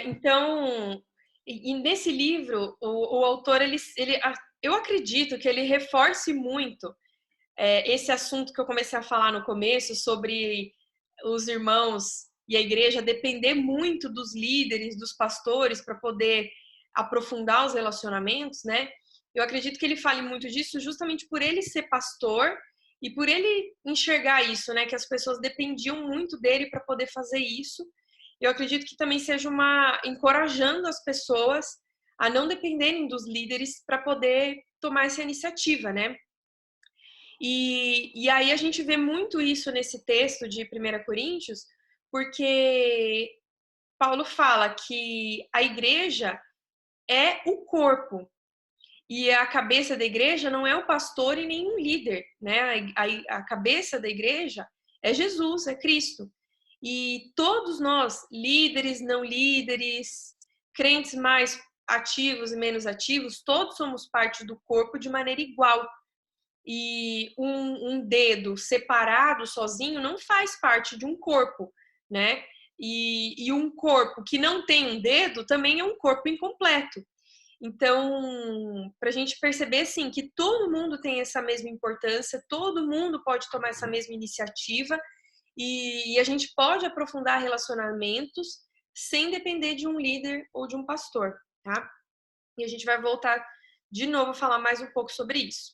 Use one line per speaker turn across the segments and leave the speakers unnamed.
Então, e nesse livro, o autor, eu acredito que ele reforce muito esse assunto que eu comecei a falar no começo, sobre os irmãos e a igreja depender muito dos líderes, dos pastores, para poder aprofundar os relacionamentos, né? Eu acredito que ele fale muito disso justamente por ele ser pastor e por ele enxergar isso, né? Que as pessoas dependiam muito dele para poder fazer isso. Eu acredito que também seja encorajando as pessoas a não dependerem dos líderes para poder tomar essa iniciativa, né? E aí a gente vê muito isso nesse texto de 1 Coríntios, porque Paulo fala que a igreja é o corpo, e a cabeça da igreja não é o pastor e nem um líder, né? A cabeça da igreja é Jesus, é Cristo. E todos nós, líderes, não líderes, crentes mais ativos e menos ativos, todos somos parte do corpo de maneira igual. E um dedo separado, sozinho, não faz parte de um corpo, né? E um corpo que não tem um dedo também é um corpo incompleto. Então, para a gente perceber, assim, que todo mundo tem essa mesma importância, todo mundo pode tomar essa mesma iniciativa e a gente pode aprofundar relacionamentos sem depender de um líder ou de um pastor, tá? E a gente vai voltar de novo a falar mais um pouco sobre isso.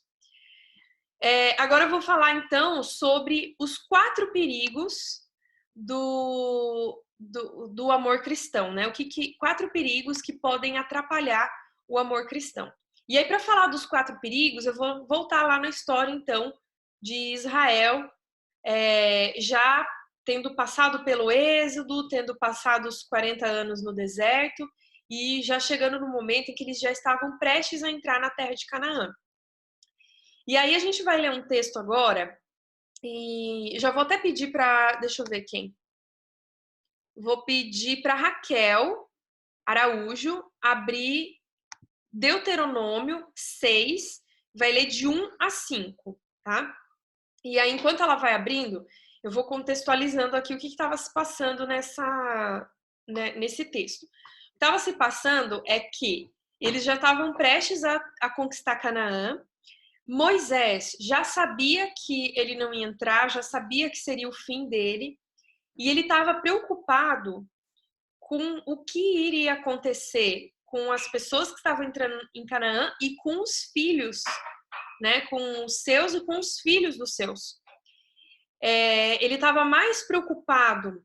Agora eu vou falar, então, sobre os 4 perigos do amor cristão, né? 4 perigos que podem atrapalhar o amor cristão. E aí, para falar dos 4 perigos, eu vou voltar lá na história, então, de Israel, já tendo passado pelo êxodo, tendo passado os 40 anos no deserto, e já chegando no momento em que eles já estavam prestes a entrar na terra de Canaã. E aí a gente vai ler um texto agora, e já vou até pedir para, deixa eu ver quem. Vou pedir para Raquel Araújo abrir Deuteronômio 6, vai ler de 1 a 5, tá? E aí, enquanto ela vai abrindo, eu vou contextualizando aqui o que estava se passando nesse texto. O que estava se passando é que eles já estavam prestes a conquistar Canaã. Moisés já sabia que ele não ia entrar, já sabia que seria o fim dele, e ele estava preocupado com o que iria acontecer com as pessoas que estavam entrando em Canaã e com os filhos, né, com os seus e com os filhos dos seus. Ele estava mais preocupado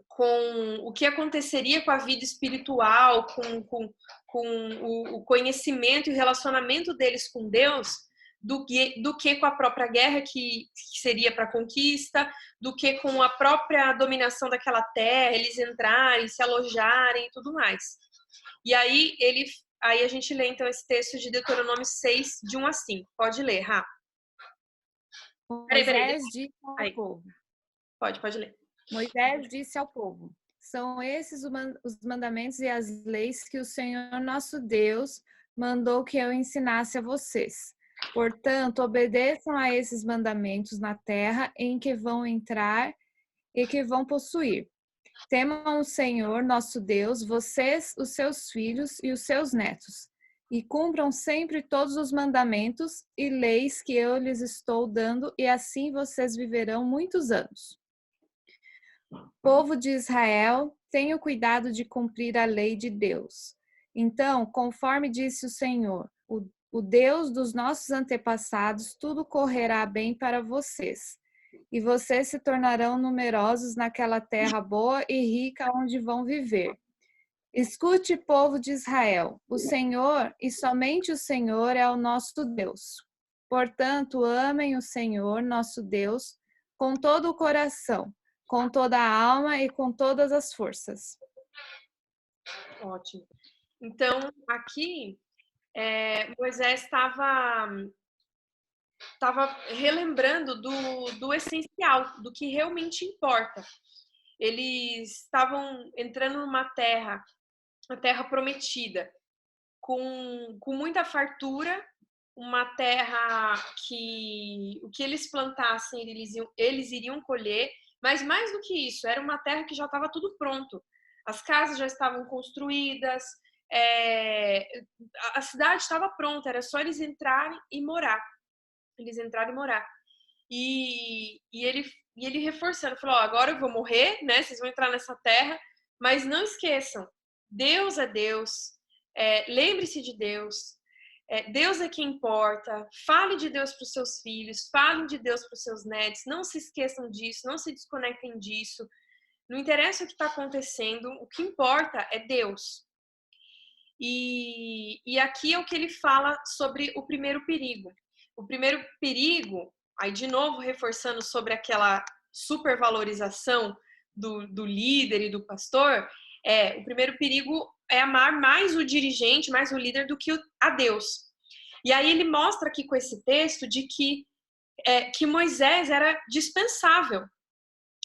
com o que aconteceria com a vida espiritual, com o conhecimento e o relacionamento deles com Deus, do que com a própria guerra que seria para a conquista, do que com a própria dominação daquela terra, eles entrarem, se alojarem e tudo mais. E aí a gente lê então esse texto de Deuteronômio 6, de 1 a 5. Pode ler, Rá.
Moisés disse ao povo.
Pode ler.
Moisés disse ao povo: são esses os mandamentos e as leis que o Senhor nosso Deus mandou que eu ensinasse a vocês. Portanto, obedeçam a esses mandamentos na terra em que vão entrar e que vão possuir. Temam o Senhor nosso Deus, vocês, os seus filhos e os seus netos, e cumpram sempre todos os mandamentos e leis que eu lhes estou dando, e assim vocês viverão muitos anos. Povo de Israel, tenha cuidado de cumprir a lei de Deus. Então, conforme disse o Senhor, o Deus dos nossos antepassados, tudo correrá bem para vocês. E vocês se tornarão numerosos naquela terra boa e rica onde vão viver. Escute, povo de Israel, o Senhor e somente o Senhor é o nosso Deus. Portanto, amem o Senhor, nosso Deus, com todo o coração, com toda a alma e com todas as forças.
Ótimo. Então, aqui, Moisés estava relembrando do essencial, do que realmente importa. Eles estavam entrando numa terra, a terra prometida, com muita fartura, uma terra que o que eles plantassem, eles iriam colher, mas mais do que isso, era uma terra que já estava tudo pronto. As casas já estavam construídas, a cidade estava pronta, era só eles entrarem e morar. Eles entraram e morar. E ele reforçando, falou, agora eu vou morrer, né? Vocês vão entrar nessa terra, mas não esqueçam, Deus é Deus, lembre-se de Deus, Deus é quem importa, fale de Deus para os seus filhos, falem de Deus para os seus netos, não se esqueçam disso, não se desconectem disso, não interessa o que está acontecendo, o que importa é Deus. E aqui é o que ele fala sobre o primeiro perigo. O primeiro perigo, aí de novo reforçando sobre aquela supervalorização do líder e do pastor, o primeiro perigo é amar mais o dirigente, mais o líder do que a Deus. E aí ele mostra aqui com esse texto de que Moisés era dispensável.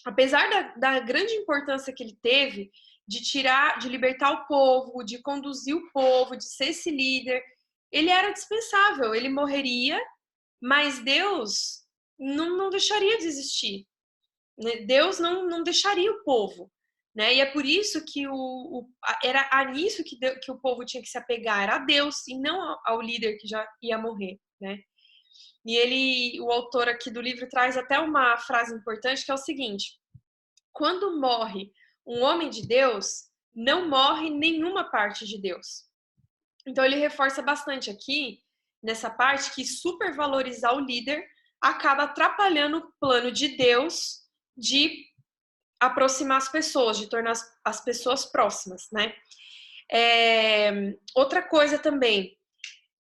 Apesar da grande importância que ele teve de libertar o povo, de conduzir o povo, de ser esse líder, ele era dispensável, ele morreria, mas Deus não deixaria de existir. Deus não deixaria o povo. Né? E é por isso que era a nisso que o povo tinha que se apegar, era a Deus e não ao líder que já ia morrer. Né? E o autor aqui do livro traz até uma frase importante que é o seguinte: quando morre um homem de Deus, não morre nenhuma parte de Deus. Então ele reforça bastante aqui, nessa parte, que supervalorizar o líder acaba atrapalhando o plano de Deus de aproximar as pessoas, de tornar as pessoas próximas, né? Outra coisa também,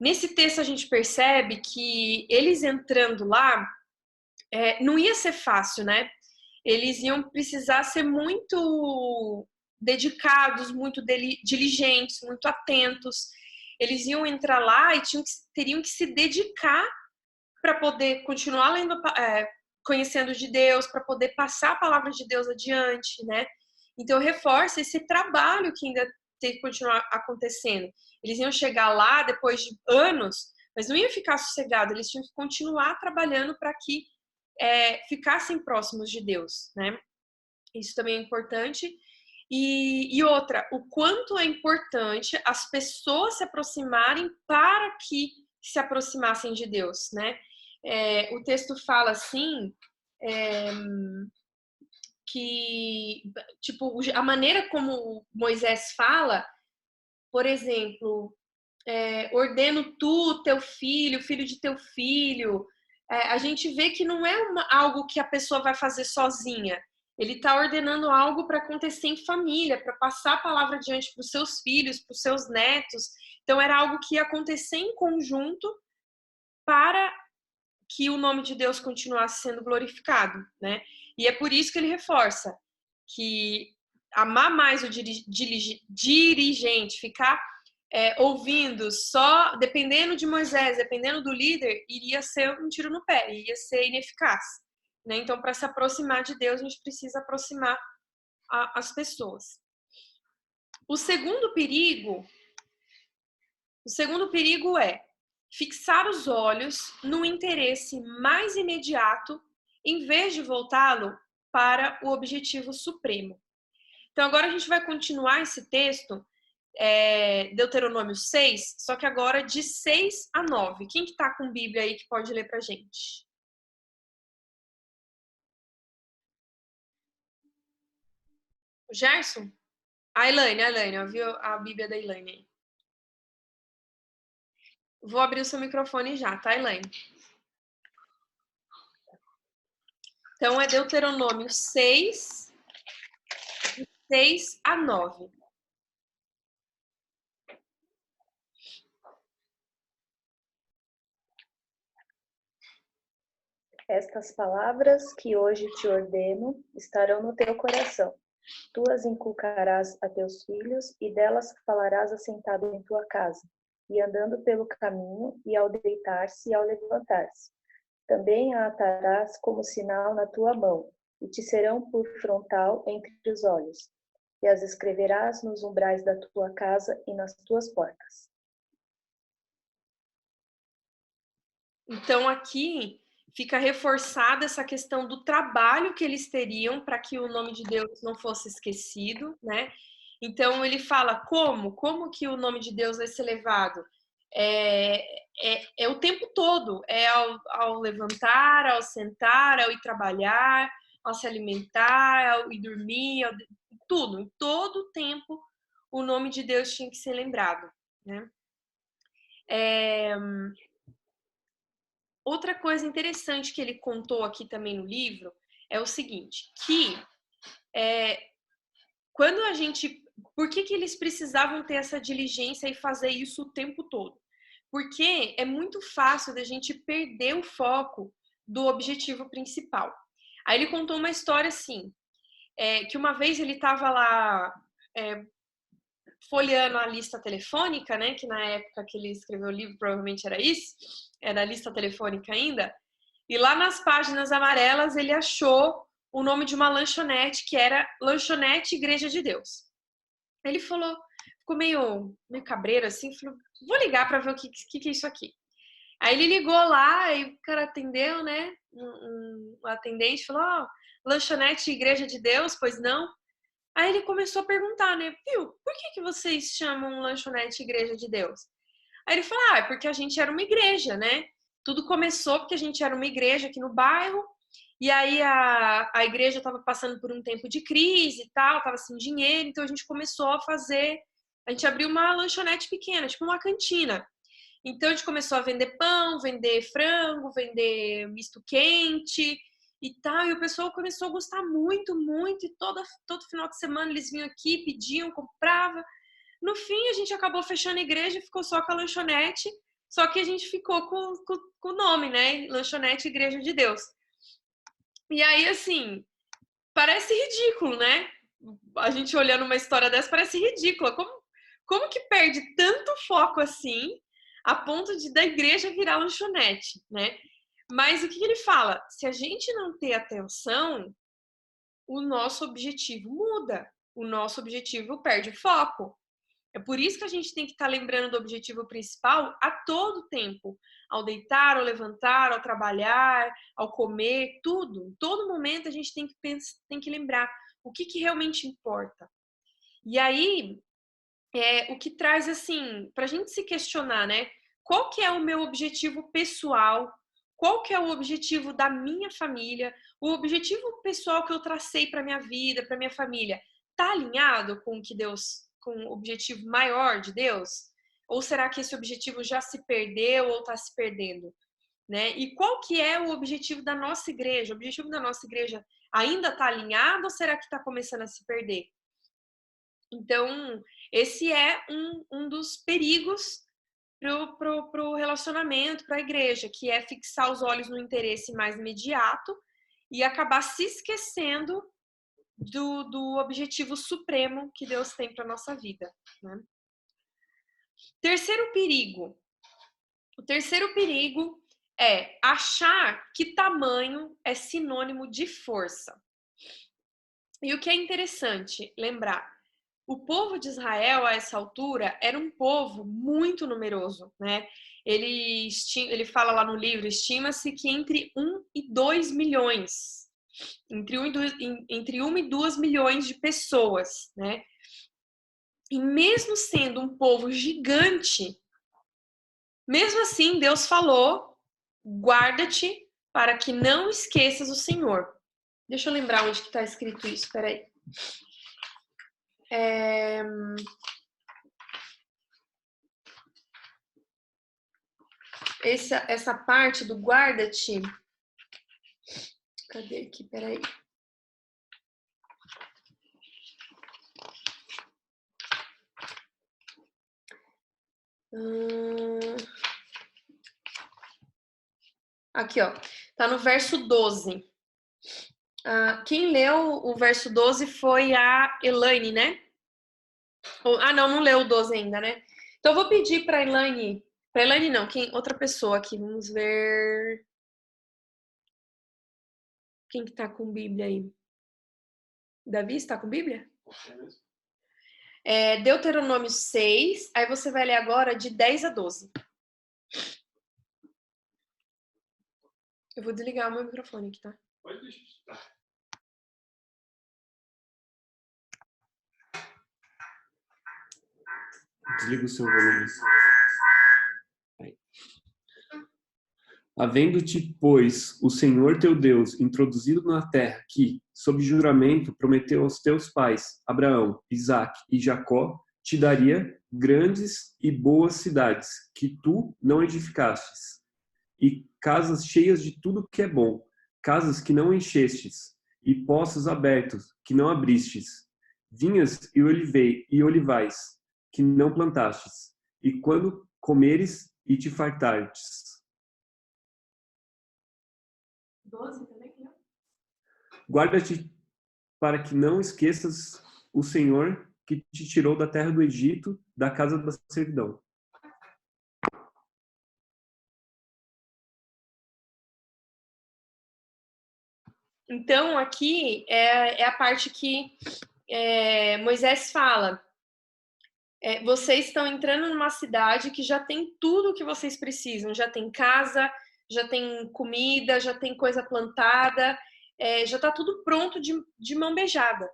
nesse texto a gente percebe que eles entrando lá, não ia ser fácil, né? Eles iam precisar ser muito dedicados, muito diligentes, muito atentos. Eles iam entrar lá e teriam que se dedicar para poder continuar lendo, conhecendo de Deus, para poder passar a palavra de Deus adiante, né? Então reforça esse trabalho que ainda tem que continuar acontecendo. Eles iam chegar lá depois de anos, mas não ia ficar sossegado, eles tinham que continuar trabalhando para que ficassem próximos de Deus, né? Isso também é importante. E outra, o quanto é importante as pessoas se aproximarem para que se aproximassem de Deus, né? O texto fala assim, que, tipo, a maneira como Moisés fala, por exemplo, ordeno tu, teu filho, filho de teu filho, a gente vê que não é algo que a pessoa vai fazer sozinha. Ele está ordenando algo para acontecer em família, para passar a palavra adiante para os seus filhos, para os seus netos. Então, era algo que ia acontecer em conjunto para que o nome de Deus continuasse sendo glorificado, né? E é por isso que ele reforça que amar mais o dirigente, ficar ouvindo só, dependendo de Moisés, dependendo do líder, iria ser um tiro no pé, iria ser ineficaz. Né? Então, para se aproximar de Deus, a gente precisa aproximar as pessoas. O segundo perigo é fixar os olhos no interesse mais imediato, em vez de voltá-lo para o objetivo supremo. Então, agora a gente vai continuar esse texto, Deuteronômio 6, só que agora de 6 a 9. Quem que tá com Bíblia aí que pode ler pra gente? O Gerson? A Elaine, eu vi a Bíblia da Elaine aí. Vou abrir o seu microfone já, tá, Elaine? Então, é Deuteronômio 6, de 6 a 9.
Estas palavras que hoje te ordeno estarão no teu coração. Tu as inculcarás a teus filhos, e delas falarás assentado em tua casa, e andando pelo caminho, e ao deitar-se e ao levantar-se. Também a atarás como sinal na tua mão, e te serão por frontal entre os olhos, e as escreverás nos umbrais da tua casa e nas tuas portas.
Então, aqui fica reforçada essa questão do trabalho que eles teriam para que o nome de Deus não fosse esquecido, né? Então ele fala como que o nome de Deus vai ser levado? É o tempo todo, é ao levantar, ao sentar, ao ir trabalhar, ao se alimentar, ao ir dormir, tudo, em todo o tempo o nome de Deus tinha que ser lembrado, né? Outra coisa interessante que ele contou aqui também no livro é o seguinte, que quando a gente... Por que eles precisavam ter essa diligência e fazer isso o tempo todo? Porque é muito fácil da gente perder o foco do objetivo principal. Aí ele contou uma história assim, que uma vez ele estava lá folheando a lista telefônica, né? Que na época que ele escreveu o livro provavelmente era isso, era a lista telefônica ainda. E lá nas páginas amarelas ele achou o nome de uma lanchonete que era Lanchonete Igreja de Deus. Ele falou, ficou meio cabreiro assim, falou, vou ligar para ver o que é isso aqui. Aí ele ligou lá e o cara atendeu, né? Um atendente falou, Lanchonete Igreja de Deus, pois não? Aí ele começou a perguntar, né? Viu, por que vocês chamam Lanchonete Igreja de Deus? Aí ele falou, é porque a gente era uma igreja, né? Tudo começou porque a gente era uma igreja aqui no bairro, e aí a igreja estava passando por um tempo de crise e tal, estava sem dinheiro, então a gente começou a gente abriu uma lanchonete pequena, tipo uma cantina. Então a gente começou a vender pão, vender frango, vender misto quente e tal, e o pessoal começou a gostar muito, muito, e todo final de semana eles vinham aqui, pediam, compravam. No fim, a gente acabou fechando a igreja e ficou só com a lanchonete, só que a gente ficou com o nome, né? Lanchonete Igreja de Deus. E aí, assim, parece ridículo, né? A gente olhando uma história dessa parece ridícula. Como que perde tanto foco assim, a ponto da igreja virar lanchonete, né? Mas o que ele fala? Se a gente não ter atenção, o nosso objetivo muda. O nosso objetivo perde o foco. É por isso que a gente tem que estar lembrando do objetivo principal a todo tempo. Ao deitar, ao levantar, ao trabalhar, ao comer, tudo. Em todo momento a gente tem que lembrar o que realmente importa. E aí, o que traz, assim, para a gente se questionar, né? Qual que é o meu objetivo pessoal? Qual que é o objetivo da minha família? O objetivo pessoal que eu tracei para minha vida, para minha família, tá alinhado com o que Deus, com o objetivo maior de Deus? Ou será que esse objetivo já se perdeu ou está se perdendo? Né? E qual que é o objetivo da nossa igreja? O objetivo da nossa igreja ainda está alinhado ou será que está começando a se perder? Então, esse é um dos perigos para o relacionamento, para a igreja, que é fixar os olhos no interesse mais imediato e acabar se esquecendo do objetivo supremo que Deus tem para a nossa vida. Né? Terceiro perigo. O terceiro perigo é achar que tamanho é sinônimo de força. E o que é interessante lembrar, o povo de Israel, a essa altura, era um povo muito numeroso, né? Ele fala lá no livro, estima-se que entre 1 e 2 milhões, entre 1 e 2 milhões de pessoas, né? E mesmo sendo um povo gigante, mesmo assim, Deus falou, guarda-te para que não esqueças o Senhor. Deixa eu lembrar onde que está escrito isso, peraí. Essa parte do guarda-te. Cadê aqui? Peraí. Aqui, ó. Tá no verso 12. Quem leu o verso 12 foi a Elaine, né? Não leu o 12 ainda, né? Então eu vou pedir para Elaine. Para Elaine não, outra pessoa aqui. Vamos ver. Quem que tá com Bíblia aí? Davi, está com Bíblia? Deuteronômio 6, aí você vai ler agora de 10 a 12. Eu vou desligar o meu microfone aqui, tá? Pode deixar.
Desliga o seu volume. Aí. Havendo-te, pois, o Senhor teu Deus introduzido na terra que, sob juramento, prometeu aos teus pais, Abraão, Isaque e Jacó, te daria grandes e boas cidades, que tu não edificastes, e casas cheias de tudo que é bom, casas que não enchestes, e poços abertos, que não abristes, vinhas e olivais, que não plantastes, e quando comeres e te fartartes.
12 também, não?
Guarda-te para que não esqueças o Senhor que te tirou da terra do Egito, da casa da servidão.
Então, aqui é a parte que Moisés fala. Vocês estão entrando numa cidade que já tem tudo o que vocês precisam. Já tem casa, já tem comida, já tem coisa plantada, já está tudo pronto de mão beijada.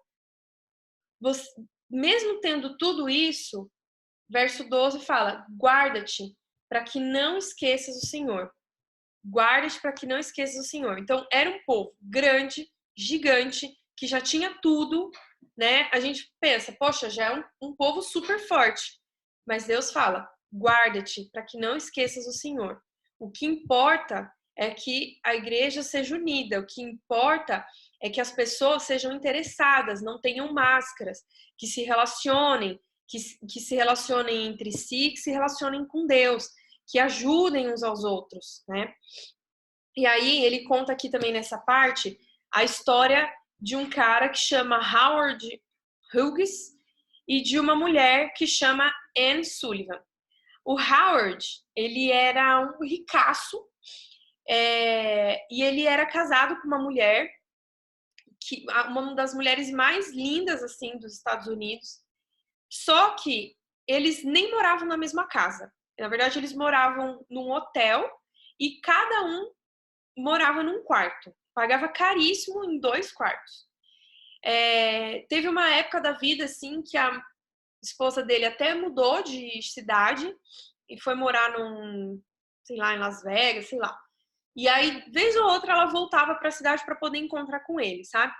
Mesmo tendo tudo isso, verso 12 fala, guarda-te para que não esqueças o Senhor. Guarda-te para que não esqueças o Senhor. Então, era um povo grande, gigante, que já tinha tudo, né? A gente pensa, poxa, já é um povo super forte. Mas Deus fala, guarda-te para que não esqueças o Senhor. O que importa é que a igreja seja unida. O que importa é que as pessoas sejam interessadas, não tenham máscaras, que se relacionem, que se relacionem entre si, que se relacionem com Deus, que ajudem uns aos outros, né? E aí ele conta aqui também nessa parte a história de um cara que chama Howard Hughes e de uma mulher que chama Anne Sullivan. O Howard, ele era um ricaço e ele era casado com uma mulher, uma das mulheres mais lindas assim dos Estados Unidos, só que eles nem moravam na mesma casa. Na verdade, eles moravam num hotel e cada um morava num quarto. Pagava caríssimo em 2 quartos. Teve uma época da vida, assim, que a esposa dele até mudou de cidade e foi morar sei lá, em Las Vegas, sei lá. E aí, vez ou outra, ela voltava para a cidade para poder encontrar com ele, sabe?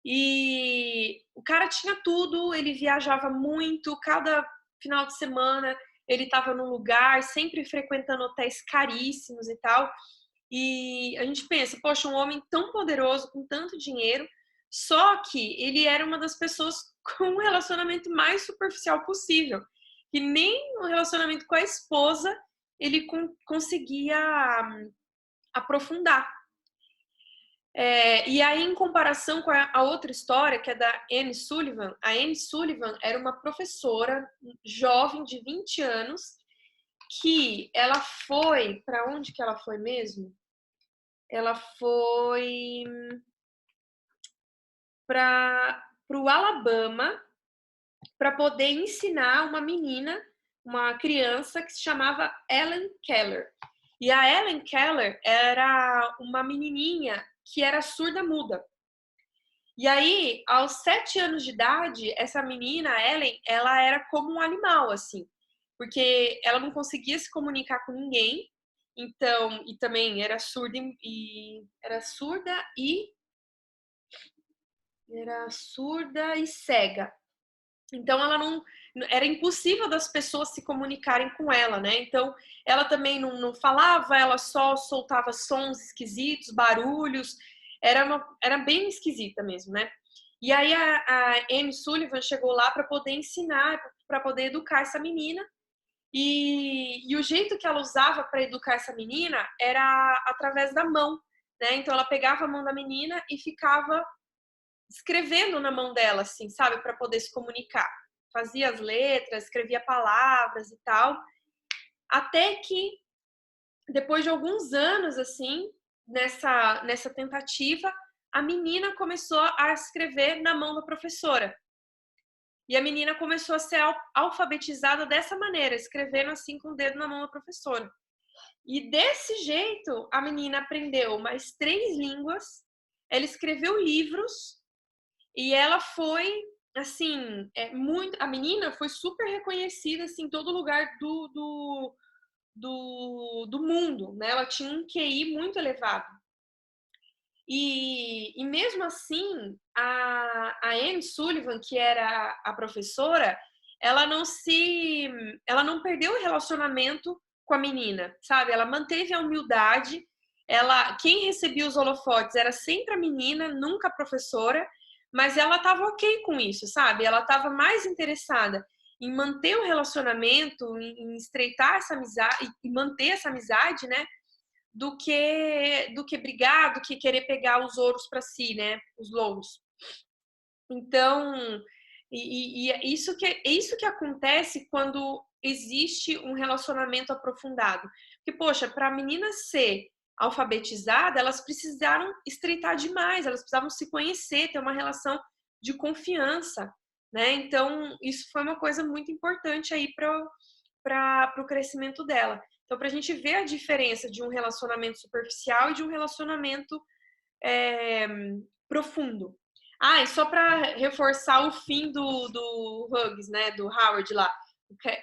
E o cara tinha tudo, ele viajava muito, cada final de semana ele estava num lugar, sempre frequentando hotéis caríssimos e tal. E a gente pensa, poxa, um homem tão poderoso, com tanto dinheiro, só que ele era uma das pessoas com o relacionamento mais superficial possível. Que nem o relacionamento com a esposa ele conseguia aprofundar. E aí, em comparação com a outra história, que é da Anne Sullivan, a Anne Sullivan era uma professora jovem de 20 anos que ela foi... Para onde que ela foi mesmo? Ela foi para o Alabama para poder ensinar uma menina, uma criança que se chamava Ellen Keller. E a Ellen Keller era uma menininha que era surda-muda. E aí, aos 7 anos de idade, essa menina, Ellen, ela era como um animal, assim. Porque ela não conseguia se comunicar com ninguém. Então, e também era surda e cega. Então ela não era impossível das pessoas se comunicarem com ela, né? Então ela também não falava, ela só soltava sons esquisitos, barulhos, era bem esquisita mesmo, né? E aí a Anne Sullivan chegou lá para poder ensinar, para poder educar essa menina. E o jeito que ela usava para educar essa menina era através da mão, né? Então ela pegava a mão da menina e ficava escrevendo na mão dela, assim, sabe? Para poder se comunicar. Fazia as letras, escrevia palavras e tal. Até que, depois de alguns anos, assim, nessa tentativa, a menina começou a escrever na mão da professora. E a menina começou a ser alfabetizada dessa maneira, escrevendo assim com o dedo na mão da professora. E desse jeito, a menina aprendeu mais 3 línguas, ela escreveu livros e ela foi assim, a menina foi super reconhecida assim, em todo lugar do mundo, né? Ela tinha um QI muito elevado. E mesmo assim, a Anne Sullivan, que era a professora, ela não perdeu o relacionamento com a menina, sabe? Ela manteve a humildade. Quem recebia os holofotes era sempre a menina, nunca a professora, mas ela estava ok com isso, sabe? Ela estava mais interessada em manter o relacionamento, em estreitar essa amizade e manter essa amizade, né? Do que brigar, do que querer pegar os ouros para si, né? Os louros. Então, é isso que acontece quando existe um relacionamento aprofundado. Porque, poxa, para a menina ser alfabetizada, elas precisaram estreitar demais, elas precisavam se conhecer, ter uma relação de confiança, né? Então, isso foi uma coisa muito importante aí para o crescimento dela. Então, para a gente ver a diferença de um relacionamento superficial e de um relacionamento profundo. E só para reforçar o fim do Hughes, né, do Howard lá,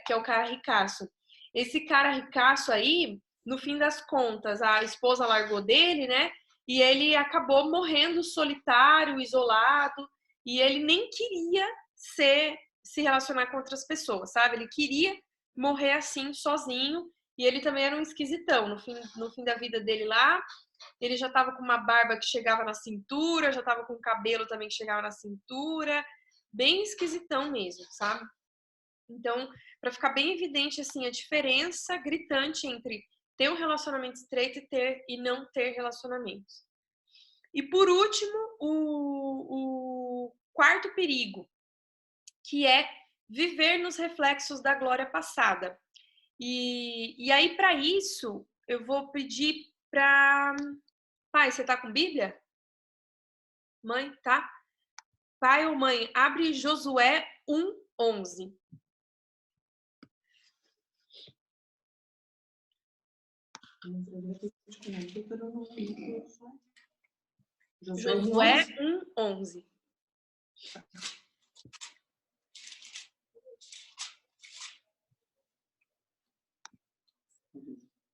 que é o cara ricaço. Esse cara ricaço aí, no fim das contas, a esposa largou dele, né, e ele acabou morrendo solitário, isolado, e ele nem queria se relacionar com outras pessoas, sabe? Ele queria morrer assim, sozinho, e ele também era um esquisitão. No fim da vida dele lá, ele já estava com uma barba que chegava na cintura, já estava com um cabelo também que chegava na cintura, bem esquisitão mesmo, sabe? Então, para ficar bem evidente assim a diferença gritante entre ter um relacionamento estreito e não ter relacionamentos. E por último, o quarto perigo, que é viver nos reflexos da glória passada. E aí, para isso, eu vou pedir para... Pai, você tá com Bíblia? Mãe, tá? Pai ou mãe, abre Josué 1:11. Josué 1:11.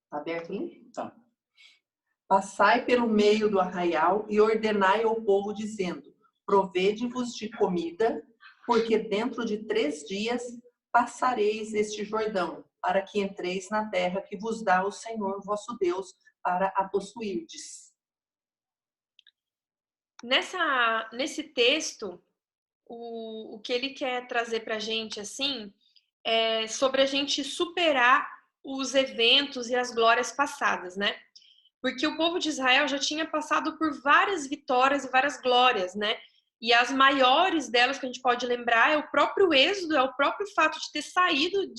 Tá aberto ali? Tá. Passai pelo meio do arraial e ordenai ao povo, dizendo: provede-vos de comida, porque dentro de 3 dias passareis este Jordão, para que entreis na terra que vos dá o Senhor vosso Deus para a possuirdes.
Nesse texto, o que ele quer trazer para a gente assim é sobre a gente superar os eventos e as glórias passadas, né? Porque o povo de Israel já tinha passado por várias vitórias e várias glórias, né? E as maiores delas que a gente pode lembrar é o próprio êxodo, é o próprio fato de ter saído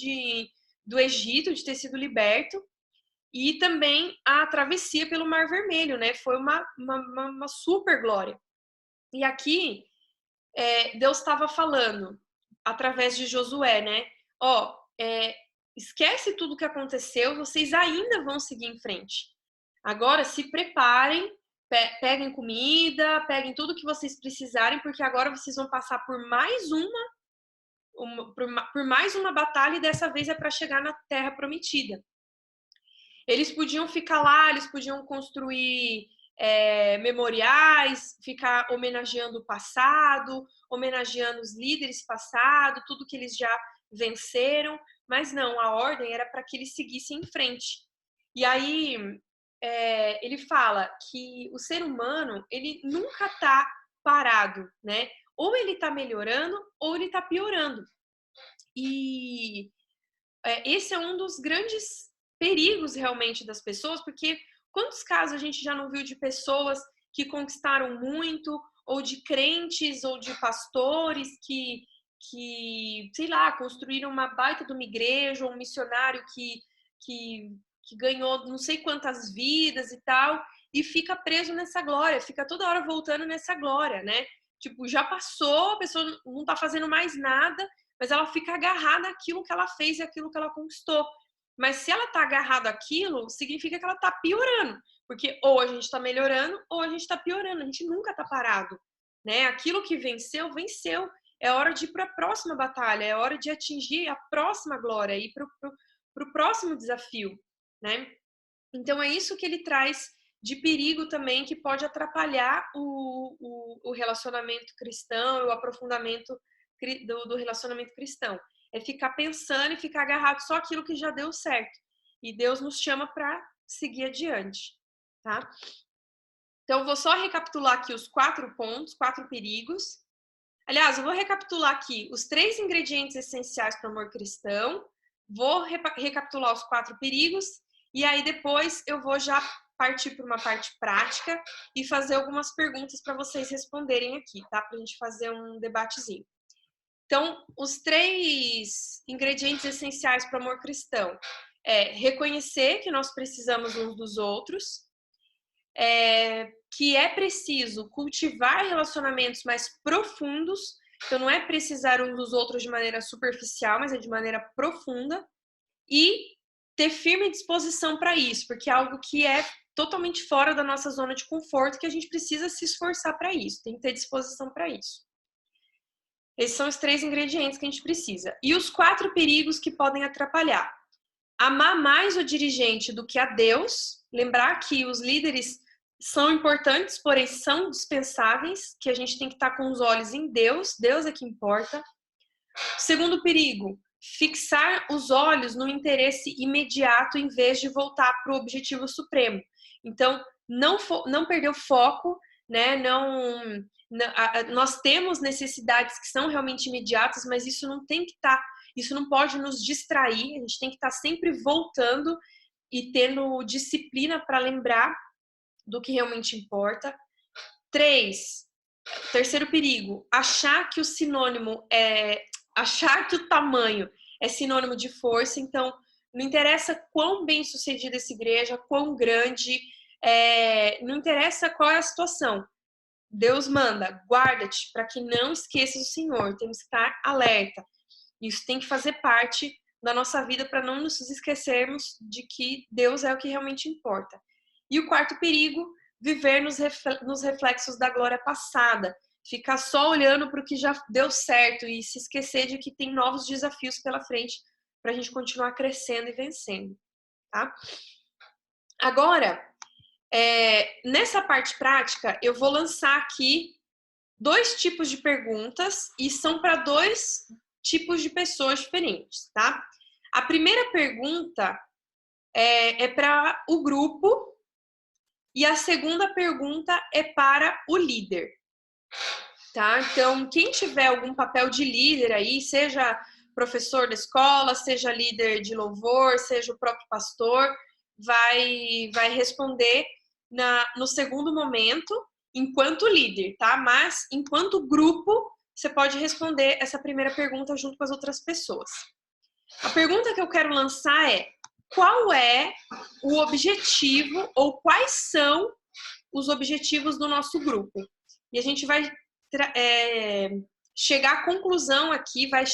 do Egito, de ter sido liberto, e também a travessia pelo Mar Vermelho, né? Foi uma super glória. E aqui, Deus estava falando, através de Josué, né? Esquece tudo que aconteceu, vocês ainda vão seguir em frente. Agora se preparem, peguem comida, peguem tudo que vocês precisarem, porque agora vocês vão passar por mais uma batalha, e dessa vez é para chegar na Terra Prometida. Eles podiam ficar lá, eles podiam construir memoriais, ficar homenageando o passado, homenageando os líderes passados, tudo que eles já venceram, mas não, a ordem era para que eles seguissem em frente. E aí ele fala que o ser humano, ele nunca está parado, né? Ou ele está melhorando, ou ele está piorando. E esse é um dos grandes perigos realmente das pessoas, porque quantos casos a gente já não viu de pessoas que conquistaram muito, ou de crentes, ou de pastores que sei lá, construíram uma baita de uma igreja, ou um missionário que ganhou não sei quantas vidas e tal, e fica preso nessa glória, fica toda hora voltando nessa glória, né? Tipo, já passou, a pessoa não tá fazendo mais nada, mas ela fica agarrada àquilo que ela fez e àquilo que ela conquistou. Mas se ela tá agarrada àquilo, significa que ela tá piorando, porque ou a gente tá melhorando ou a gente tá piorando, a gente nunca tá parado, né? Aquilo que venceu, venceu, é hora de ir para a próxima batalha, é hora de atingir a próxima glória, ir para o próximo desafio, né? Então é isso que ele traz de perigo também, que pode atrapalhar o relacionamento cristão, o aprofundamento do relacionamento cristão. É ficar pensando e ficar agarrado só aquilo que já deu certo. E Deus nos chama para seguir adiante, tá? Então, eu vou só recapitular aqui os 4 pontos, 4 perigos. Aliás, eu vou recapitular aqui os 3 ingredientes essenciais para o amor cristão, vou recapitular os 4 perigos, e aí depois eu vou já partir para uma parte prática e fazer algumas perguntas para vocês responderem aqui, tá? Para a gente fazer um debatezinho. Então, os 3 ingredientes essenciais para o amor cristão é reconhecer que nós precisamos uns dos outros, que é preciso cultivar relacionamentos mais profundos, então não é precisar uns dos outros de maneira superficial, mas é de maneira profunda, e ter firme disposição para isso, porque é algo que é totalmente fora da nossa zona de conforto, que a gente precisa se esforçar para isso, tem que ter disposição para isso. Esses são os 3 ingredientes que a gente precisa. E os 4 perigos que podem atrapalhar. Amar mais o dirigente do que a Deus, lembrar que os líderes são importantes, porém são dispensáveis, que a gente tem que estar com os olhos em Deus, Deus é que importa. Segundo perigo, fixar os olhos no interesse imediato em vez de voltar para o objetivo supremo. Então, não perder o foco, né? Nós temos necessidades que são realmente imediatas, mas isso não tem que estar, isso não pode nos distrair, a gente tem que estar sempre voltando e tendo disciplina para lembrar do que realmente importa. 3, terceiro perigo, achar que o tamanho é sinônimo de força. Então, não interessa quão bem sucedida essa igreja, quão grande, não interessa qual é a situação. Deus manda, guarda-te para que não esqueças o Senhor. Temos que estar alerta. Isso tem que fazer parte da nossa vida para não nos esquecermos de que Deus é o que realmente importa. E o 4º perigo, viver nos reflexos da glória passada. Ficar só olhando para o que já deu certo e se esquecer de que tem novos desafios pela frente para a gente continuar crescendo e vencendo, tá? Agora, nessa parte prática, eu vou lançar aqui 2 tipos de perguntas e são para 2 tipos de pessoas diferentes, tá? A primeira pergunta é para o grupo e a segunda pergunta é para o líder, tá? Então, quem tiver algum papel de líder aí, seja professor da escola, seja líder de louvor, seja o próprio pastor, vai responder no segundo momento, enquanto líder, tá? Mas, enquanto grupo, você pode responder essa primeira pergunta junto com as outras pessoas. A pergunta que eu quero lançar é: qual é o objetivo ou quais são os objetivos do nosso grupo? E a gente vai chegar à conclusão aqui, vai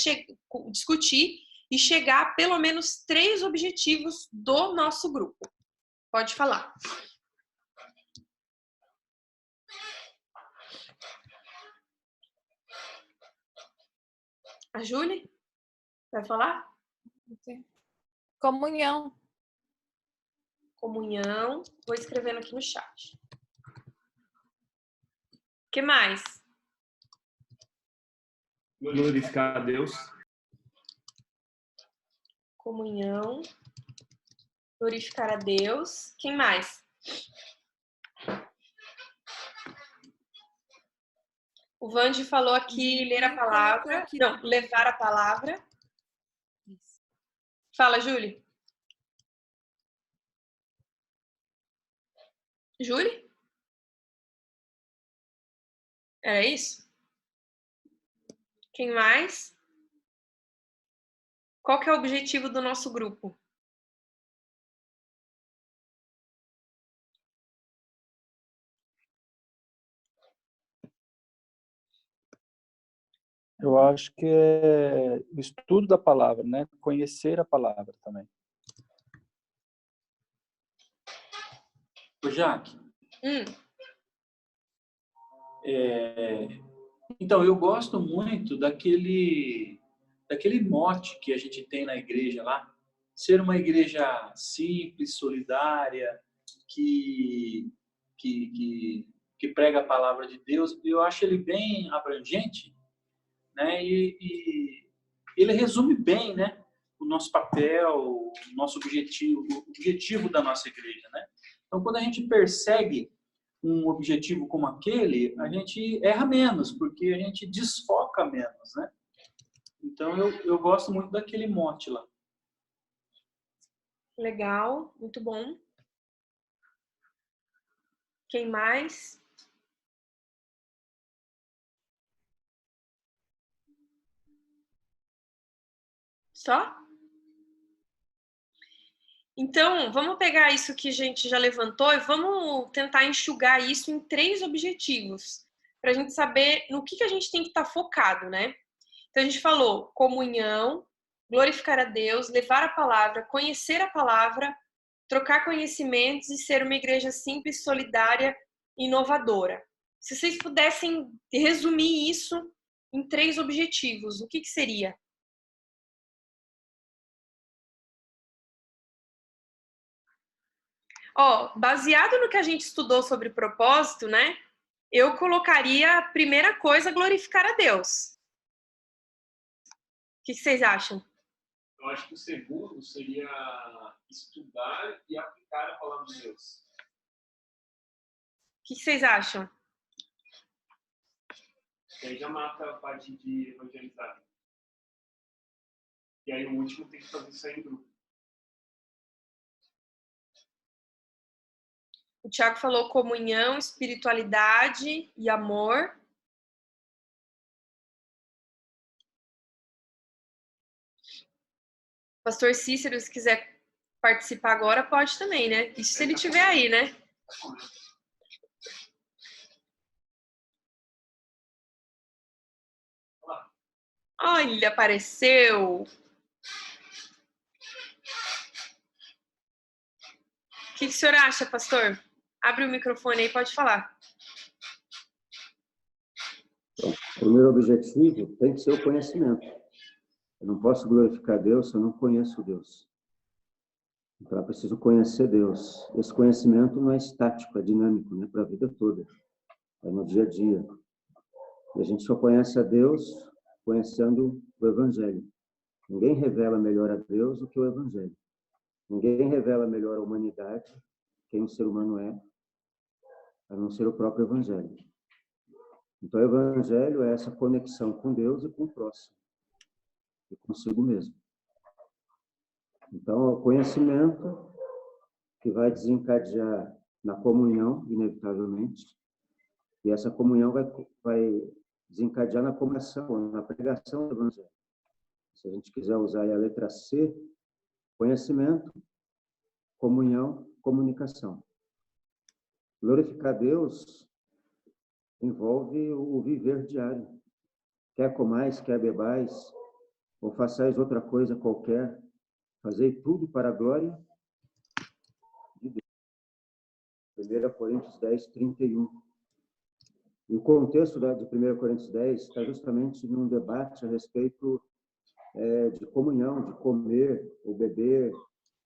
discutir e chegar a pelo menos 3 objetivos do nosso grupo. Pode falar. A Júlia? Vai falar?
Comunhão.
Comunhão. Vou escrevendo aqui no chat. O que mais?
Glorificar a Deus.
Comunhão. Glorificar a Deus. Quem mais? O Vande falou aqui ler a palavra. Não, levar a palavra. Fala, Júlia. Júlia? Era isso? Quem mais? Qual que é o objetivo do nosso grupo?
Eu acho que é o estudo da palavra, né? Conhecer a palavra também.
Ô, Jaque,
Então, eu gosto muito daquele mote que a gente tem na igreja lá, ser uma igreja simples, solidária, que, que prega a palavra de Deus. Eu acho ele bem abrangente, né? E ele resume bem, né, o nosso papel, o nosso objetivo, o objetivo da nossa igreja, né? Então, quando a gente persegue um objetivo como aquele, a gente erra menos, porque a gente desfoca menos, né? Então, eu gosto muito daquele mote lá.
Legal, muito bom. Quem mais? Só? Então, vamos pegar isso que a gente já levantou e vamos tentar enxugar isso em 3 objetivos, para a gente saber no que a gente tem que estar focado, né? Então, a gente falou comunhão, glorificar a Deus, levar a palavra, conhecer a palavra, trocar conhecimentos e ser uma igreja simples, solidária e inovadora. Se vocês pudessem resumir isso em 3 objetivos, o que seria? Ó, baseado no que a gente estudou sobre propósito, né? Eu colocaria a primeira coisa, glorificar a Deus. O que vocês acham?
Eu acho que o segundo seria estudar e aplicar a palavra de Deus.
O que vocês acham?
E aí já mata a parte de evangelizar. E aí o último tem que fazer isso aí em grupo.
O Tiago falou comunhão, espiritualidade e amor. Pastor Cícero, se quiser participar agora, pode também, né? Isso se ele estiver aí, né? Olha, apareceu! O que o senhor acha, pastor? Abre o microfone aí, pode falar.
Então, o primeiro objetivo tem que ser o conhecimento. Eu não posso glorificar Deus se eu não conheço Deus. Então, eu preciso conhecer Deus. Esse conhecimento não é estático, é dinâmico, né? Para a vida toda. É no dia a dia. E a gente só conhece a Deus conhecendo o Evangelho. Ninguém revela melhor a Deus do que o Evangelho. Ninguém revela melhor a humanidade, quem o ser humano é, a não ser o próprio Evangelho. Então, o Evangelho é essa conexão com Deus e com o próximo, e consigo mesmo. Então, é o conhecimento que vai desencadear na comunhão, inevitavelmente, e essa comunhão vai desencadear na comunicação, na pregação do Evangelho. Se a gente quiser usar a letra C, conhecimento, comunhão, comunicação. Glorificar Deus envolve o viver diário. Quer comais, quer bebais, ou façais outra coisa qualquer, fazei tudo para a glória de Deus. 1 Coríntios 10, 31. E o contexto de 1 Coríntios 10 está justamente num debate a respeito de comunhão, de comer ou beber.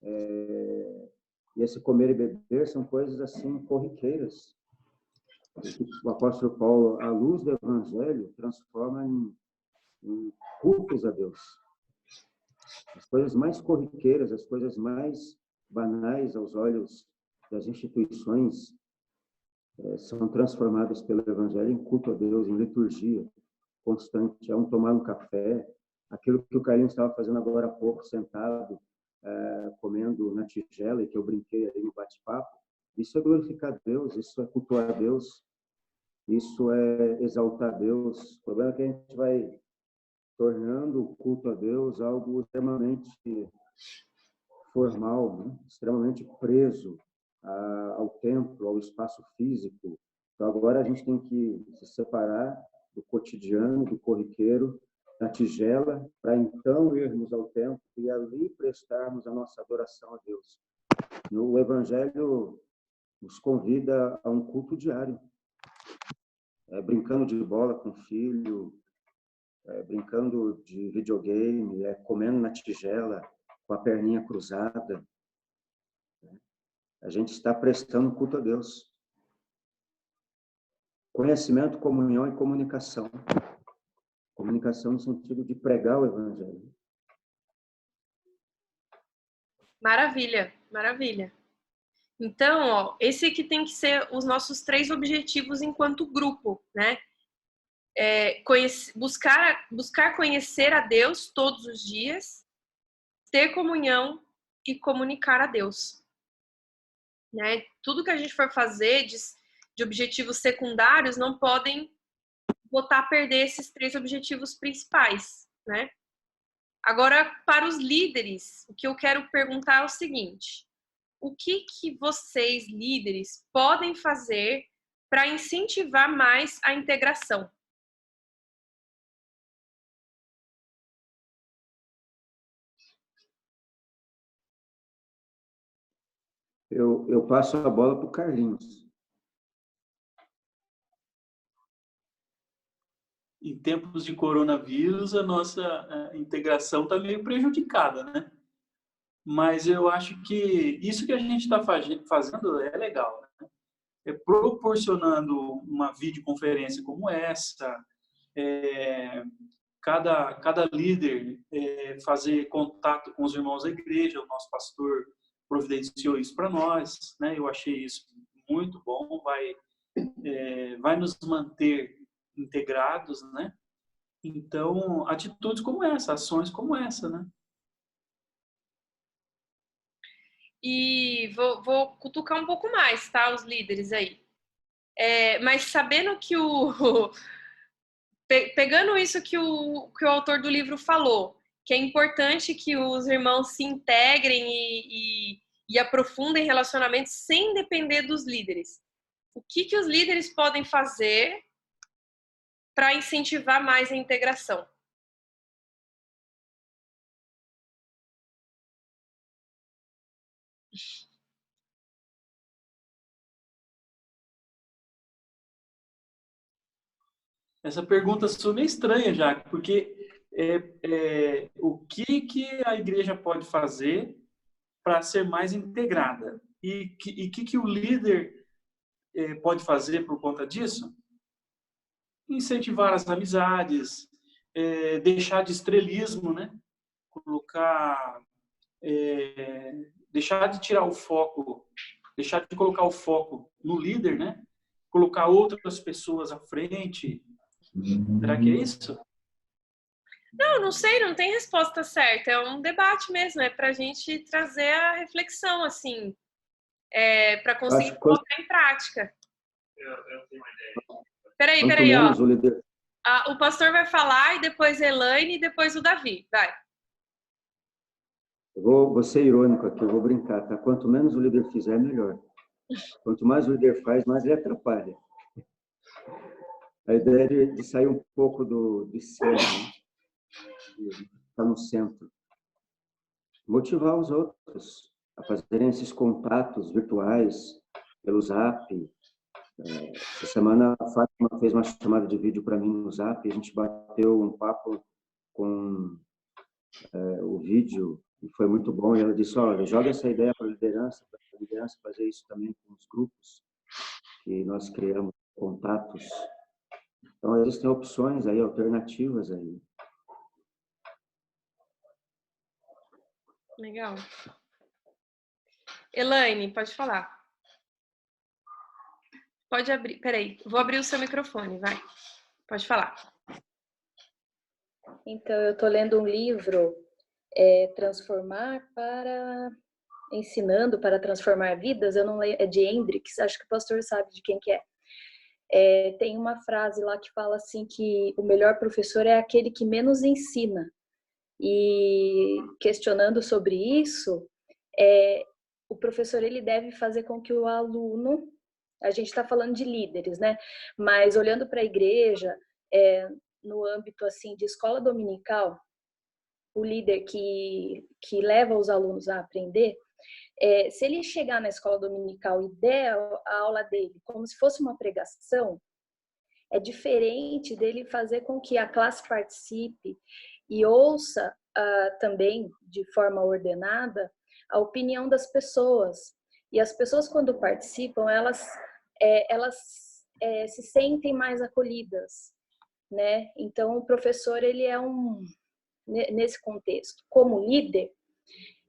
E esse comer e beber são coisas assim corriqueiras. O apóstolo Paulo, à luz do Evangelho, transforma em cultos a Deus. As coisas mais corriqueiras, as coisas mais banais aos olhos das instituições são transformadas pelo Evangelho em culto a Deus, em liturgia constante. É tomar um café, aquilo que o Carlinhos estava fazendo agora há pouco, sentado, comendo na tigela, e que eu brinquei ali no bate-papo. Isso é glorificar a Deus, isso é cultuar a Deus, isso é exaltar a Deus. O problema é que a gente vai tornando o culto a Deus algo extremamente formal, né? Extremamente preso ao templo, ao espaço físico. Então, agora a gente tem que se separar do cotidiano, do corriqueiro, da tigela, para então irmos ao templo e ali prestarmos a nossa adoração a Deus. O Evangelho nos convida a um culto diário. brincando de bola com o filho, brincando de videogame, comendo na tigela, com a perninha cruzada. A gente está prestando culto a Deus. Conhecimento, comunhão e comunicação. Comunicação no sentido de pregar o evangelho.
Maravilha, maravilha. Então, ó, esse aqui tem que ser os nossos 3 objetivos enquanto grupo, né? Buscar conhecer a Deus todos os dias, ter comunhão e comunicar a Deus. Né? Tudo que a gente for fazer de objetivos secundários não podem botar a perder esses 3 objetivos principais, né? Agora, para os líderes, o que eu quero perguntar é o seguinte: o que vocês, líderes, podem fazer para incentivar mais a integração?
Eu passo a bola para o Carlinhos.
Em tempos de coronavírus, a nossa integração está meio prejudicada, né? Mas eu acho que isso que a gente está fazendo é legal, né? Proporcionando uma videoconferência como essa, cada líder fazer contato com os irmãos da igreja. O nosso pastor providenciou isso para nós, né? Eu achei isso muito bom, vai nos manter integrados, né? Então, atitudes como essa, ações como essa, né?
E vou cutucar um pouco mais, tá? Os líderes aí. Mas sabendo que pegando isso que o autor do livro falou, que é importante que os irmãos se integrem e aprofundem relacionamentos sem depender dos líderes. O que os líderes podem fazer para incentivar mais a integração?
Essa pergunta sou meio estranha, já, porque o que a igreja pode fazer para ser mais integrada? E que o líder pode fazer por conta disso? Incentivar as amizades, deixar de estrelismo, né? Deixar de tirar o foco, deixar de colocar o foco no líder, né? Colocar outras pessoas à frente. Será que é isso?
Não sei, não tem resposta certa. É um debate mesmo, é para a gente trazer a reflexão, assim, para conseguir colocar em prática. Eu tenho uma ideia. Peraí, ó. O pastor vai falar e depois a Elaine e depois o Davi. Vai.
Vou ser irônico aqui, eu vou brincar, tá? Quanto menos o líder fizer, melhor. Quanto mais o líder faz, mais ele atrapalha. A ideia é de sair um pouco do centro, né? De estar no centro. Motivar os outros a fazerem esses contatos virtuais pelo Zap. Essa semana a Fátima fez uma chamada de vídeo para mim no Zap, a gente bateu um papo com o vídeo e foi muito bom. E ela disse: olha, joga essa ideia para a liderança fazer isso também com os grupos que nós criamos, contatos. Então, existem opções aí, alternativas aí.
Legal. Elaine, pode falar. Pode abrir. Peraí, vou abrir o seu microfone, vai. Pode falar.
Então, eu estou lendo um livro, Ensinando para Transformar Vidas. Eu não leio, é de Hendricks, acho que o pastor sabe de quem que é. Tem uma frase lá que fala assim que o melhor professor é aquele que menos ensina. E questionando sobre isso, o professor ele deve fazer com que o aluno, a gente está falando de líderes, né? Mas olhando para a igreja, no âmbito assim de escola dominical, o líder que leva os alunos a aprender, se ele chegar na escola dominical e der a aula dele como se fosse uma pregação, é diferente dele fazer com que a classe participe e ouça também, de forma ordenada, a opinião das pessoas. E as pessoas, quando participam, elas se sentem mais acolhidas, né? Então, o professor, ele é nesse contexto, como líder,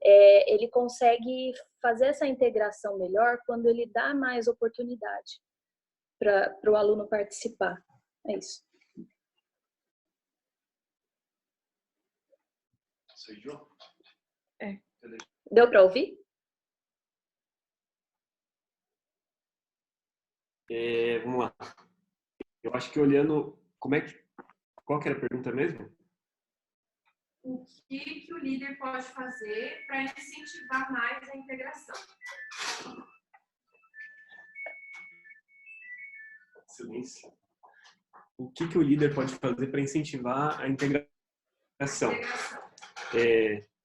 ele consegue fazer essa integração melhor quando ele dá mais oportunidade para o aluno participar. É isso. Deu para ouvir?
Vamos lá. Eu acho que olhando... Qual que era a pergunta mesmo?
O que o líder pode fazer para incentivar mais a integração?
Silêncio. O que o líder pode fazer para incentivar a integração?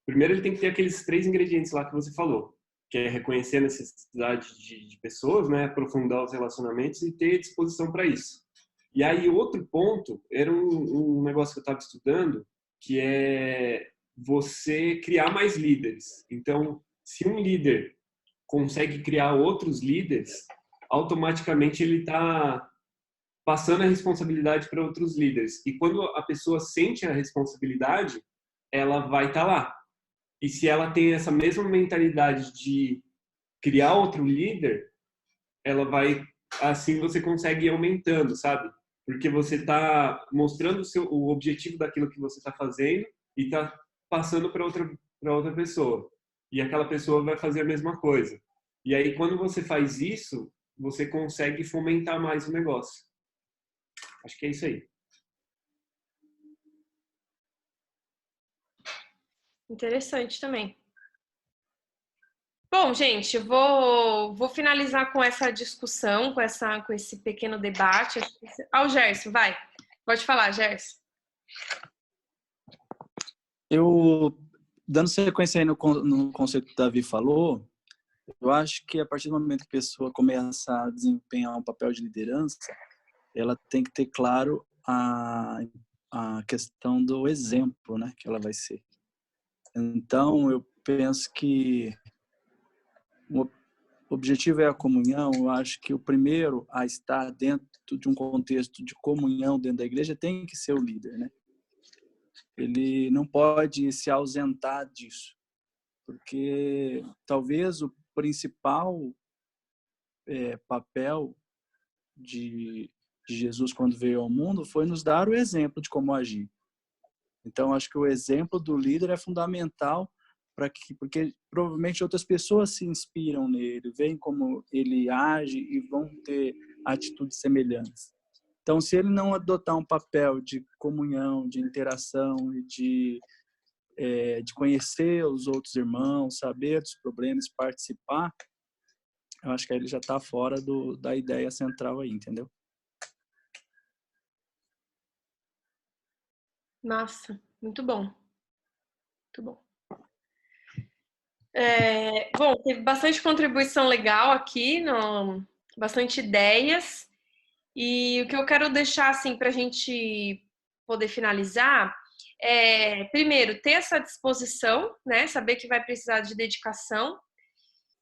Primeiro, ele tem que ter aqueles 3 ingredientes lá que você falou, que é reconhecer a necessidade de pessoas, né, aprofundar os relacionamentos e ter disposição para isso. E aí, outro ponto, era um negócio que eu estava estudando, que é você criar mais líderes. Então, se um líder consegue criar outros líderes, automaticamente ele está passando a responsabilidade para outros líderes. E quando a pessoa sente a responsabilidade, ela vai estar lá. E se ela tem essa mesma mentalidade de criar outro líder, ela vai, assim você consegue ir aumentando, sabe? Porque você está mostrando o objetivo daquilo que você está fazendo e está passando para outra pessoa. E aquela pessoa vai fazer a mesma coisa. E aí, quando você faz isso, você consegue fomentar mais o negócio. Acho que é isso aí.
Interessante também. Bom, gente, eu vou finalizar com essa discussão, com esse pequeno debate. O Gerson, vai. Pode falar, Gerson.
Eu, dando sequência aí no conceito que o Davi falou, eu acho que a partir do momento que a pessoa começa a desempenhar um papel de liderança, ela tem que ter claro a questão do exemplo, né, que ela vai ser. Então, eu penso que o objetivo é a comunhão. Eu acho que o primeiro a estar dentro de um contexto de comunhão dentro da igreja tem que ser o líder, né? Ele não pode se ausentar disso, porque talvez o principal papel de Jesus quando veio ao mundo foi nos dar o exemplo de como agir. Então, acho que o exemplo do líder é fundamental porque provavelmente outras pessoas se inspiram nele, veem como ele age e vão ter atitudes semelhantes. Então, se ele não adotar um papel de comunhão, de interação e de conhecer os outros irmãos, saber dos problemas, participar, eu acho que aí ele já está fora da ideia central aí, entendeu?
Nossa, muito bom. Muito bom. Bom, teve bastante contribuição legal aqui, bastante ideias. E o que eu quero deixar assim para a gente poder finalizar primeiro, ter essa disposição, né? Saber que vai precisar de dedicação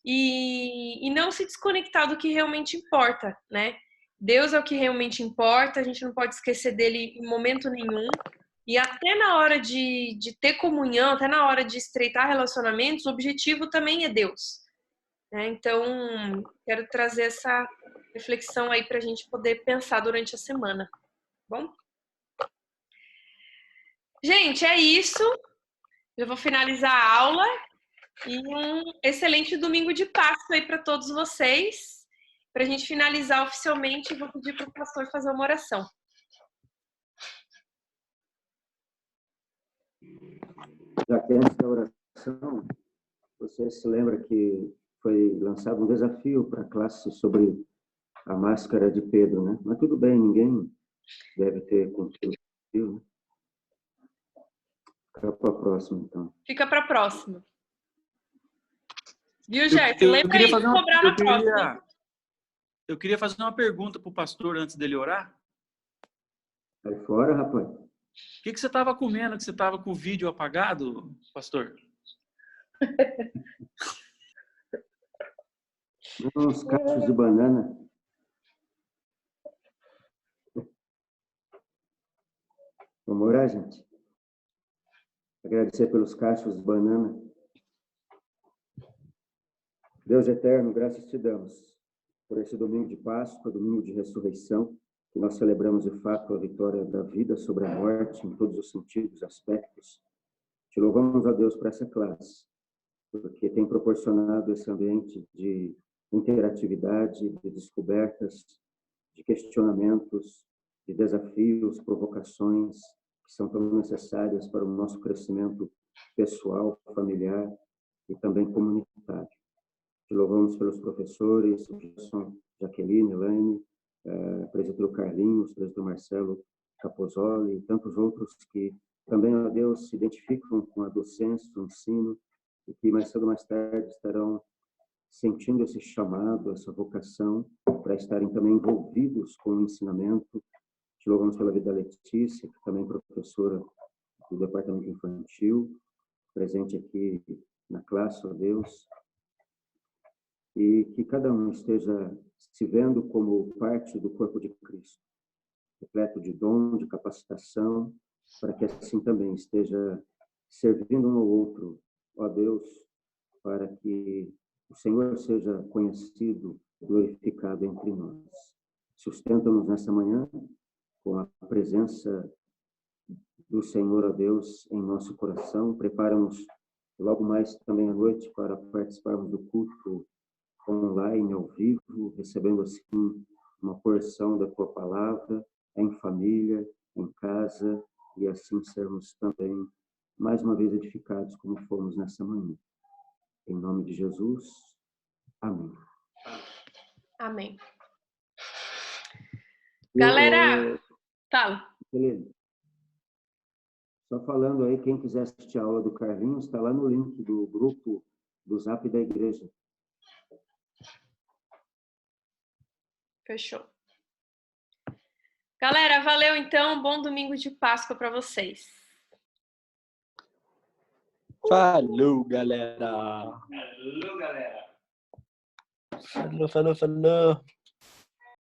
e não se desconectar do que realmente importa, né? Deus é o que realmente importa, a gente não pode esquecer dele em momento nenhum. E até na hora de ter comunhão, até na hora de estreitar relacionamentos, o objetivo também é Deus, né? Então, quero trazer essa reflexão aí para a gente poder pensar durante a semana. Bom? Gente, é isso. Eu vou finalizar a aula e um excelente domingo de Páscoa aí para todos vocês. Para a gente finalizar oficialmente, vou pedir para o pastor fazer uma oração.
Já que antes da oração, você se lembra que foi lançado um desafio para a classe sobre a máscara de Pedro, né? Mas tudo bem, ninguém deve ter cumprido o desafio, né? Fica para a próxima, então.
Fica para a próxima. Viu, Gerson? Lembra aí de cobrar na próxima.
Eu queria fazer uma pergunta para o pastor antes dele orar.
Sai fora, rapaz.
O que você estava comendo que você estava com o vídeo apagado, pastor?
Uns cachos de banana. Vamos orar, gente? Agradecer pelos cachos de banana. Deus eterno, graças te damos por esse domingo de Páscoa, domingo de ressurreição, que nós celebramos de fato a vitória da vida sobre a morte em todos os sentidos, aspectos. Te louvamos a Deus por essa classe, porque tem proporcionado esse ambiente de interatividade, de descobertas, de questionamentos, de desafios, provocações, que são tão necessárias para o nosso crescimento pessoal, familiar e também comunitário. Te louvamos pelos professores, Gilson, Jaqueline, Elaine, presbítero Carlinhos, presbítero Marcelo Capozoli e tantos outros que também, ó Deus, se identificam com a docência, o ensino, e que mais cedo ou mais tarde estarão sentindo esse chamado, essa vocação, para estarem também envolvidos com o ensinamento. Te louvamos pela vida da Letícia, que também é professora do Departamento Infantil, presente aqui na classe, ó Deus, e que cada um esteja se vendo como parte do corpo de Cristo, repleto de dom, de capacitação, para que assim também esteja servindo um ao outro, ó Deus, para que o Senhor seja conhecido, glorificado entre nós. Sustenta-nos nessa manhã com a presença do Senhor, ó Deus, em nosso coração. Prepara-nos logo mais também à noite para participarmos do culto online, ao vivo, recebendo assim uma porção da Tua Palavra, em família, em casa, e assim sermos também mais uma vez edificados como fomos nessa manhã. Em nome de Jesus, amém.
Amém. Galera, fala.
Beleza. Só falando aí, quem quiser assistir a aula do Carlinhos, está lá no link do grupo do Zap da igreja.
Fechou. Galera, valeu então. Bom domingo de Páscoa para vocês.
Falou, galera.
Falou, galera.
Falou.